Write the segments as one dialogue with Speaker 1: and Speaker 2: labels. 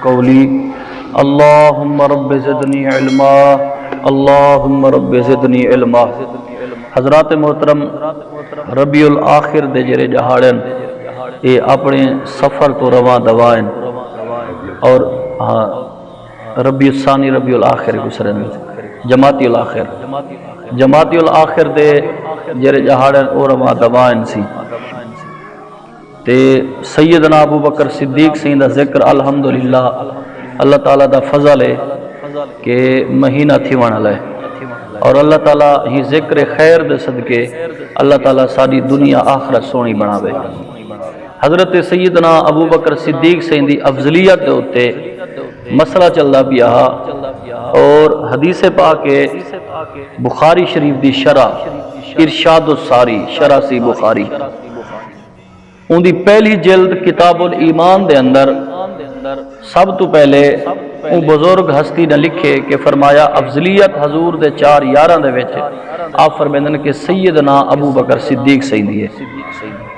Speaker 1: قولی اللہم رب زدنی علما، اللہم رب زدنی علما۔ حضرات محترم، ربیع الاخر دے جڑے جہاڑن یہ اپنے سفر تو رواں دوائن اور ربیع الثانی ربیع الاخر گزرن جماعتی الاخر دے جڑے جہاڑن اور رواں دوائن سی تے سیدنا ابو بکر صدیق سین دا ذکر الحمدللہ اللہ تعالیٰ دا فضل ہے کہ مہینہ تھی وانا ہے اور اللہ تعالیٰ ہی ذکر خیر دے صدقے اللہ تعالیٰ ساری دنیا آخرت سونی بناوے۔ حضرت سیدنا ابو بکر صدیق سین دی افضلیت دے ہوتے مسئلہ چلدا پیا اور حدیث پاک بخاری شریف دی شرح ارشاد الساری شرح سی بخاری ان دی پہلی جلد کتاب الایمان دے اندر سب تو پہلے ان بزرگ ہستی نے لکھے کہ فرمایا افضلیت حضور دے 4 یاراں دے وچ آپ فرمیندن کہ سیدنا ابو بکر صدیق سیدی ہے۔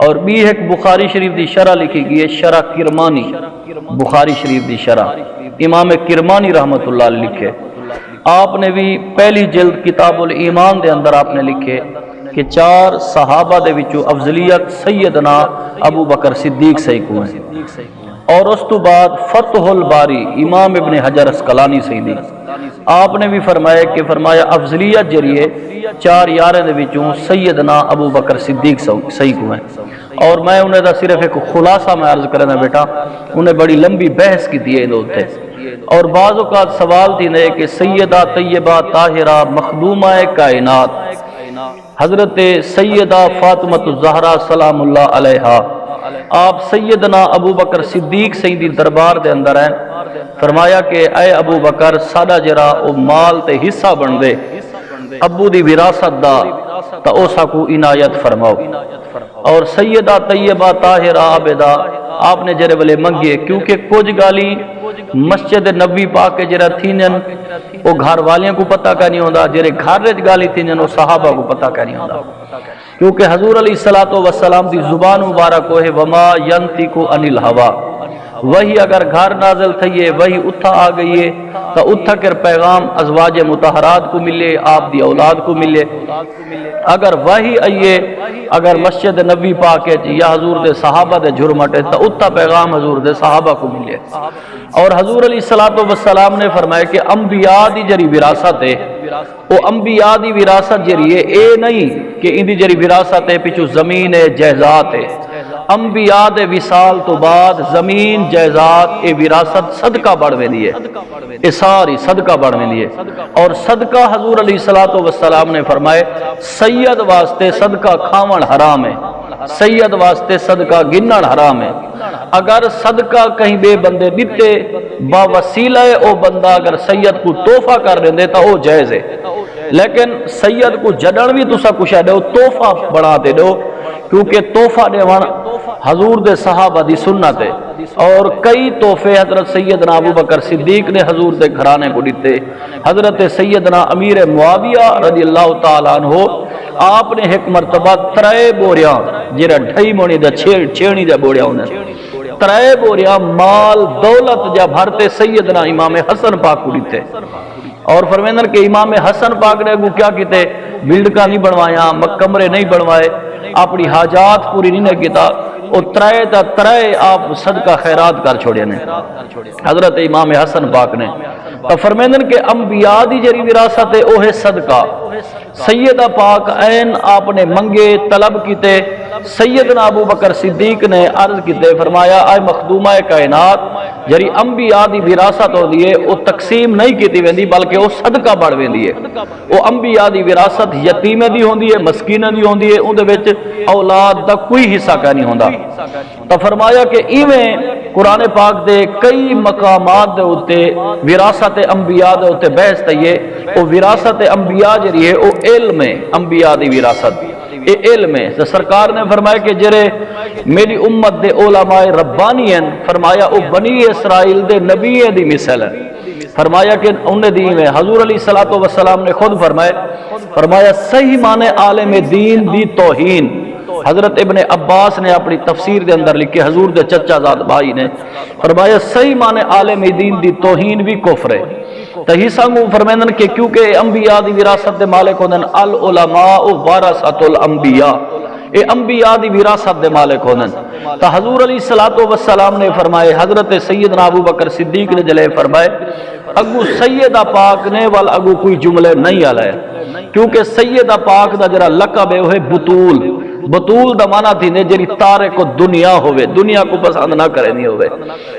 Speaker 1: اور بھی ایک بخاری شریف دی شرح لکھی گئی ہے، شرح کرمانی، بخاری شریف دی شرح امام کرمانی رحمت اللہ علیہ لکھے۔ آپ نے بھی پہلی جلد کتاب الایمان دے اندر آپ نے لکھے کہ 4 صحابہ دے وچوں افضلیت سیدنا ابو بکر صدیق سے کو ہے۔ اور اس تو بعد فتح الباری امام ابن حجر اسقلانی سیدی آپ نے بھی فرمایا افضلیت جریے 4 یاریں دے وچوں سیدنا ابو بکر صدیق صحیح کو ہے۔ اور میں انہیں دا صرف ایک خلاصہ میں عرض کرنا بیٹا، انہیں بڑی لمبی بحث کی دیئے دوتے اور بعض اوقات سوال تھی نے کہ سیدہ طیبہ طاہرہ مخدومہ کائنات حضرت سیدہ فاطمہ الزہرا سلام اللہ علیہا آپ سیدنا ابو بکر صدیق سیدی دربار دے اندر ہیں، فرمایا کہ اے ابو بکر سادہ جرا او مال تے حصہ بن دے ابو دی وراثت دا تا او ساکو عنایت فرماؤ۔ اور سیدہ طیبہ طاہرہ عابدہ آپ نے جرے بلے منگیے کیونکہ کچھ گالی مسجد نبی پاک کے جرہ تھینن وہ گھر والیاں کو پتہ کا نہیں ہوندہ، جرے گھر رج گالی تھینن وہ صحابہ کو پتہ کا نہیں ہوندہ، کیونکہ حضور علیہ السلام دی زبان مبارک کو ہے وما ینطق عن الہوا، وہی اگر گھر نازل تھئیے وہی اتھا آ گئیے تو اتھا کر پیغام ازواج مطہرات کو ملے، آپ دی اولاد کو ملے۔ اگر وہی آئیے اگر مسجد نبی پاک ہے یا حضور دے صحابہ دے جھرمٹے تو اتھا پیغام حضور دے صحابہ کو ملے۔ اور حضور علیہ السلام نے فرمایا کہ انبیاء دی جری وراثت ہے، وہ انبیاء دی وراثت جری ہے اے نہیں کہ ان دی جری وراثت ہے پچھو زمین ہے جائزات ہے، انبیاء دے وصال تو بعد زمین جائزات اے وراثت صدقہ بڑھوے دیئے، اے ساری صدقہ بڑھوے دیئے۔ اور صدقہ حضور علیہ السلام نے فرمائے سید واسطے صدقہ کھاون حرام ہے، سید واسطے صدقہ گنن حرام ہے۔ اگر صدقہ کہیں بے بندے دیتے با وسیلہ او بندہ اگر سید کو تحفہ کر دیں تا او جائز ہے، لیکن سید کو جڑن بھی تسا کچھ ہے تحفہ بڑھا دے دو، کیونکہ تحفہ دیوان حضور دے صحابہ دی سنت ہے۔ اور کئی تحفے حضرت سیدنا ابو بکر صدیق نے حضور دے گھرانے کو دیتے۔ حضرت سیدنا امیر معاویہ رضی اللہ تعالیٰ عنہ آپ نے ایک مرتبہ 3 بوریاں جرہ ڈھائی مونی دا چھیڑنی دا بوریاں انہیں 3 بوریاں مال دولت جا بھرتے سیدنا امام حسن پاک کو دیتے۔ اور فرمیندر کہ امام حسن پاک نے کیا کیتے بلڈکا نہیں بنوایا، کمرے نہیں بنوائے، اپنی حاجات پوری نہیں کیتا، اور 3 آپ صدقہ خیرات کر چھوڑے نے حضرت امام حسن پاک نے۔ تو فرمیندن کہ انبیاء دی جری وراثت ہے اوہ صدقہ۔ سیدہ پاک این آپ نے منگے طلب کیتے، سیدنا ابو بکر صدیق نے عرض کیتے فرمایا اے مخدومہ کائنات جری انبیاء دی وراثت ہو دیئے او تقسیم نہیں کیتی ویندی بلکہ او صدقہ بڑھ ویندی ہے۔ او انبیاء دی وراثت یتیمہ دی ہوندی ہے، مسکینہ دی ہوندی ہے، ان دے وچ اولاد دا کوئی حصہ کا نہیں ہوندا۔ تو فرمایا کہ ایویں قرآن پاک دے کئی مقامات دے ہوتے وراثت انبیاء دے ہوتے بحث تیئے، او وراثت انبیاء جری ہے او علم ہے، انبیاء دی وراثت اے علم ہے۔ تو سرکار نے فرمایا کہ جرے میری امت دے علماء ربانی ہیں، فرمایا او بنی اسرائیل دے نبی دی مثل ہے، فرمایا کہ انہیں دین ہے۔ حضور علیہ السلام نے خود فرمایا صحیح معنی عالم دین دی توہین حضرت ابن عباس نے اپنی تفسیر دے اندر لکھے، حضور دے چچا زاد بھائی نے فرمایا صحیح معنی عالم دین دی توہین بھی کفر ہے۔ تہی سانگو فرمیندن کہ کیونکہ انبیاء دی وراثت دے مالک ہوندن، العلماء ورثۃ الانبیاء، اے انبیاء دی وراثت دے مالک ہوندن۔ تو حضور علیہ السلام نے فرمائے، حضرت سیدنا ابو بکر صدیق نے جلے فرمائے اگو سیدہ پاک نے وال اگو کوئی جملے نہیں آلائے، کیونکہ سیدہ پاک دا جرا لقب ہے وہ بطول، بطول دا معنی تھی نے جری تارک کو دنیا ہوئے، دنیا کو پسند نہ کرے نہیں ہوئے۔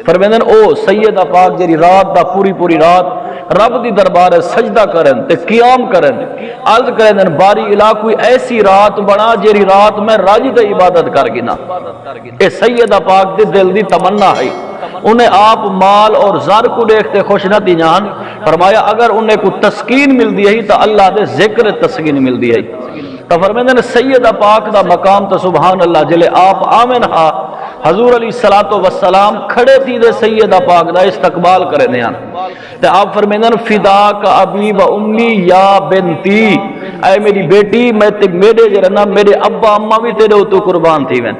Speaker 1: فرمیندن او سیدہ پاک جری رات دا پوری رات رب دی دربار سجدہ کرن تے قیام کرن، عرض کرن باری الہ کوئی ایسی رات بنا جری رات میں راجی تے عبادت کر گنا۔ اے سیدہ پاک دے دل دی تمنا ہے، انہیں آپ مال اور زر کو دیکھتے خوش نہ تھی جان، فرمایا اگر انہیں کو تسکین مل دی ہے تو اللہ دے ذکر تسکین مل دی ہے۔ تو فرمیندن سیدہ پاک دا مقام تو سبحان اللہ جلے آپ آمن ہا حضور علیہ السلام کھڑے تھی دے سیدہ پاک دا استقبال کرے نیان تے آپ فرمیندن فدا کا ابی و امی یا بنتی، اے میری بیٹی میں تے میرے جرنا میرے ابا اماں بھی تیرے تو قربان تھی میں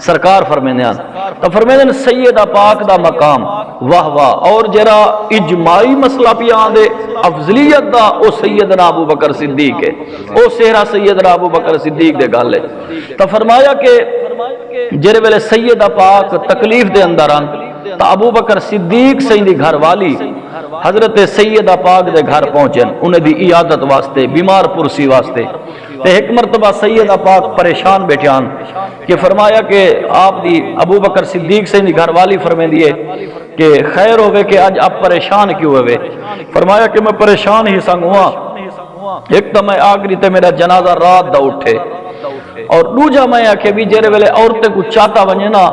Speaker 1: سرکار فرمیندن۔ تو فرمیندن سیدہ پاک دا مقام واہ واہ، اور جرا اجماعی مسئلہ پیان دے افضلیت دا او سیدنا ابو بکر صدیق ہے، او سہرا سیدنا ابو بکر صدیق دے گل ہے۔ تو فرمایا کہ جرے ویلے سیدہ پاک تکلیف دے اندر آن تو ابو بکر صدیق سیدی گھر والی حضرت سیدہ پاک دے گھر پہنچن انہیں دی عیادت واسطے، بیمار پرسی واسطے۔ تے ایک مرتبہ سیدہ پاک پریشان بیٹھان کہ فرمایا کہ آپ دی ابو بکر صدیق سیدی گھر والی فرمائیں دیئے کہ خیر ہوئے کہ آج آپ پریشان کیوں ہوئے؟ فرمایا کہ میں پریشان ہی سنگ ہوا، ایک تو میں آگری تے میرا جنازہ رات دا اٹھے، اور دوجا میں آکھے بھی جرے ویلے عورتیں کو چاہتا ونجے نا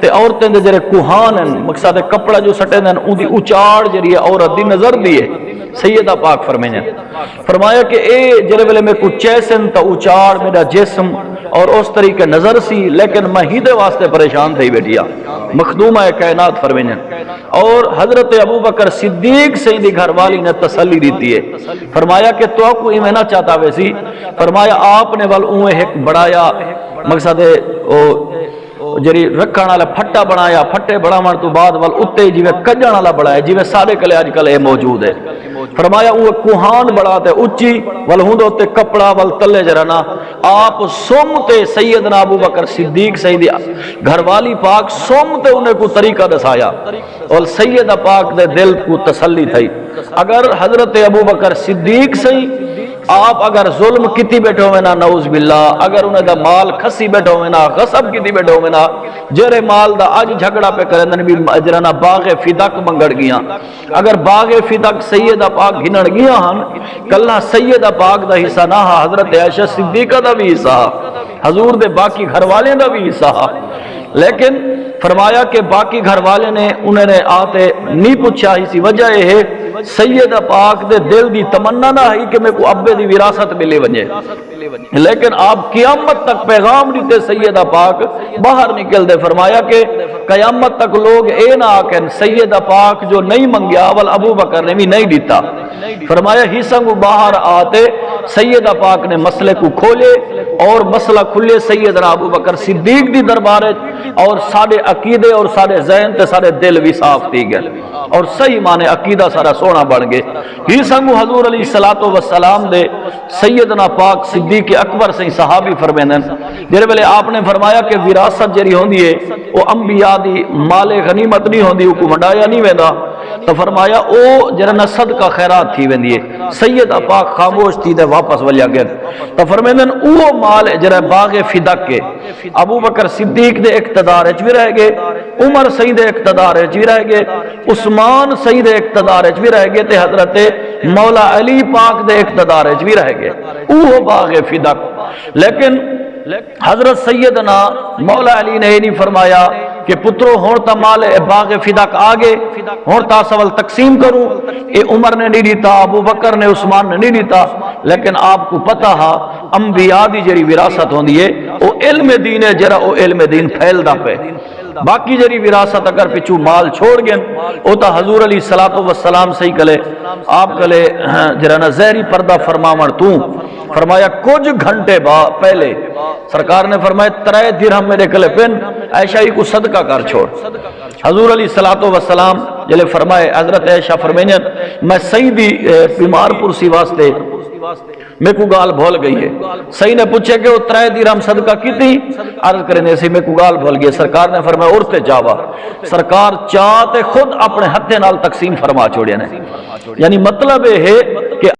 Speaker 1: تے عورتیں دے جرے کوہان ہیں، مقصد کپڑا جو سٹے دیں ان دی اچاڑ جری عورت دی نظر دیئے۔ سیدہ پاک فرمایا کہ اے جرے ویلے میں کو چیسن تا اچاڑ میرا جسم اور اس طریقے نظر سی، لیکن میں ہی دے واسطے پریشان تھی بیٹھیا مخدومہ کائنات فرمائیں۔ اور حضرت ابو بکر صدیق سیدی گھر والی نے تسلی دیتی ہے، فرمایا کہ تو کو ایمینہ چاہتا ویسی، فرمایا آپ نے والوں ایک بڑایا مقصد جری رکھان والا پھٹا بنایا، پھٹے بڑھاون تو بعد ول اتے جیویں کجن والا بڑھایا جیویں سارے کلے اج کل یہ موجود ہے۔ فرمایا وہ کوہان بڑا تے اچھی ول ہوندے تے کپڑا ول تلے جرنا آپ سومتے سیدنا ابو بکر صدیق سیدی گھر والی پاک سومتے انہیں کو طریقہ دسایا اور سیدہ پاک دے دل کو تسلی تھی۔ اگر حضرت ابو بکر صدیق سی آپ اگر ظلم کتی بیٹھو میں نا نعوذ باللہ، اگر انہیں دا مال کھسی بیٹھو میں نا غصب کتی بیٹھو میں نا جرے مال دا آج جھگڑا پہ کرنے بھی اجرانا باغ فدق منگڑ گیا، اگر باغ فدق سیدہ پاک گھنڑ گیا ہن کلہ سیدہ پاک دا حصہ نہ حضرت عائشہ صدیقہ دا بھی حصہ، حضور دے باقی گھر والے دا بھی حصہ، لیکن فرمایا کہ باقی گھر والے نے انہیں نے آتے نہیں پوچھا، اسی وجہ یہ ہے سیدہ پاک دے دل دی تمنا نہ ہے کہ میں کو ابے دی وراثت ملے ونجے، لیکن آپ قیامت تک پیغام دیتے سیدہ پاک باہر نکل دے۔ فرمایا کہ قیامت تک لوگ اے نہ آکن سیدہ پاک جو نہیں منگیا اول ابو بکر نے بھی نہیں دیتا۔ فرمایا ہی سنگو باہر آتے سیدہ پاک نے مسئلے کو کھولے اور مسئلہ کھلے سیدنا ابو بکر صدیق دی دربارے اور سارے عقیدے اور سارے ذہن تے سارے دل بھی صاف تھی گئے اور صحیح معنی عقیدہ سارا سونا بن گئے۔ ہی سنگو حضور علیہ السلام دے سیدنا پاک صدیق اکبر سے صحابی فرمیندن جرے ویلے آپ نے فرمایا کہ وراثت جری ہوندی ہے وہ انبیاء دی مال غنیمت نہیں ہوندی، وہ کو منڈایا نہیں ویندا، تو فرمایا او جرنا صدقہ خیرات تھی ویندی ہے۔ سیدہ پاک خاموش تھی دے واپس ولیا گئے، تو فرمیندن او مال جرا باغ فدق کے ابو بکر صدیق دے اقتدار وچ بھی رہ گئے، عمر سید اقتدار وچ بھی رہ گئے، عثمان سید اقتدار وچ بھی رہ گئے تے حضرت مولا علی پاک دے اقتدار وچ بھی رہ گئے او باغ فدق۔ لیکن حضرت سیدنا مولا علی نے یہ نہیں فرمایا کہ پترو ہون تا مال باغ فدق آگے ہون تا سوال تقسیم کروں، اے عمر نے نہیں دیتا، ابو بکر نے، عثمان نے نہیں دیتا، لیکن آپ کو پتہ ہا انبیاء دی جری وراثت ہوندی ہے او علم دین ہے جرا او علم دین پھیل دا پہ، باقی جری وراثت اگر پچھو مال چھوڑ گئن او تا حضور علیہ السلام صحیح کلے آپ کلے جرانا زہری پردہ فرماون تو فرمایا کچھ گھنٹے پہلے سرکار نے فرمایا 3 درہم میرے کلے پن عائشہ ہی کو صدقہ کر چھوڑ. حضور علیہ الصلوۃ والسلام جلے فرمائے حضرت عائشہ فرمائیں میں سیدی بیمار پرسی واسطے میں کو گال بھول گئی ہے. صحیح نے پوچھے کہ وہ 3 درہم صدقہ کی تھی, عرض کرنے سے میں کو گال بھول گئی. سرکار نے فرمایا اڑتے جاوا, سرکار چاہتے خود اپنے ہتھے نال تقسیم فرما چھوڑے نے. یعنی مطلب ہے کہ